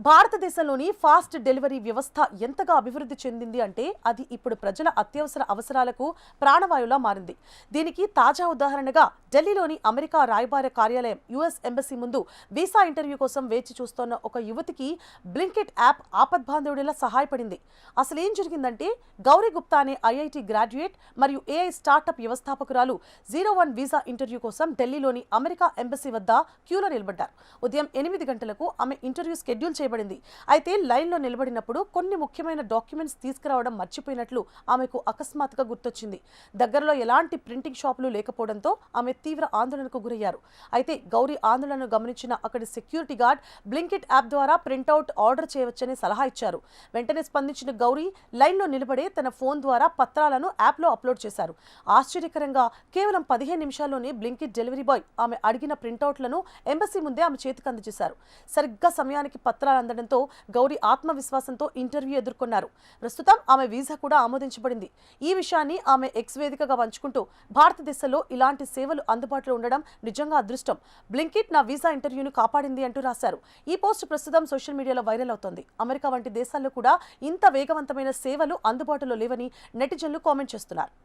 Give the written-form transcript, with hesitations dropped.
భారతదేశంలోని fast delivery వ్యవస్థ ఎంతగా అభివృద్ధి చెందింది అంటే అది ఇప్పుడు ప్రజల అత్యవసర అవసరాలకు ప్రాణవాయువులా మారింది. దీనికి తాజా ఉదాహరణగా ఢిల్లీలోని అమెరికా రాయబార కార్యాలయం యుఎస్ ఎంబసీ ముందు వీసా ఇంటర్వ్యూ కోసం వేచి చూస్తోన్న ఒక యువతికి బ్లింకిట్ యాప్ ఆపద్బాంధవుడిలా సహాయపడింది. అసలు ఏం జరిగిందంటే గౌరీ గుప్తా అనే ఐఐటి గ్రాడ్యుయేట్ మరియు ఏఐ స్టార్టప్ వ్యవస్థాపకురాలు 01 వీసా ఇంటర్వ్యూ కోసం ఢిల్లీలోని అమెరికా ఎంబసీ వద్ద క్యూలో నిలబడ్డారు. ఉదయం 8 గంటలకు ఆమె ఇంటర్వ్యూ షెడ్యూల్ చేయబడింది. అయితే లైన్లో నిలబడినప్పుడు కొన్ని ముఖ్యమైన డాక్యుమెంట్స్ తీసుకురావడం మర్చిపోయినట్లు ఆమెకు అకస్మాత్తుగా గుర్తొచ్చింది. దగ్గరలో ఎలాంటి ప్రింటింగ్ షాపులు లేకపోవడంతో ఆమె తీవ్ర ఆందోళనకు గురయ్యారు. అయితే గౌరీ ఆందోళనను గమనించిన అక్కడి సెక్యూరిటీ గార్డ్ బ్లింకిట్ యాప్ ద్వారా ప్రింట్అవుట్ ఆర్డర్ చేయవచ్చని సలహా ఇచ్చారు. వెంటనే స్పందించిన గౌరీ లైన్లో నిలబడే తన ఫోన్ ద్వారా పత్రాలను యాప్లో అప్లోడ్ చేశారు. ఆశ్చర్యకరంగా కేవలం 15 నిమిషాల్లోనే బ్లింకిట్ డెలివరీ బాయ్ ఆమె అడిగిన ప్రింట్అవుట్లను ఎంబసీ ముందే ఆమె చేతికి అందజేశారు. సరిగ్గా సమయానికి పత్రాలు అందడంతో గౌరీ ఆత్మవిశ్వాసంతో ఇంటర్వ్యూ ఎదుర్కొన్నారు. ప్రస్తుతం ఆమె వీసా కూడా ఆమోదించబడింది. ఈ విషయాన్ని ఆమె ఎక్స్ వేదికగా పంచుకుంటూ భారతదేశంలో ఇలాంటి సేవలు అందుబాటులో ఉండడం నిజంగా అదృష్టం. బ్లింకిట్ నా వీసా ఇంటర్వ్యూను కాపాడింది అంటూ రాశారు. ఈ పోస్ట్ ప్రస్తుతం సోషల్ మీడియాలో వైరల్ అవుతోంది. అమెరికా వంటి దేశాల్లో కూడా ఇంత వేగవంతమైన సేవలు అందుబాటులో లేవని నెటిజన్లు కామెంట్ చేస్తున్నారు.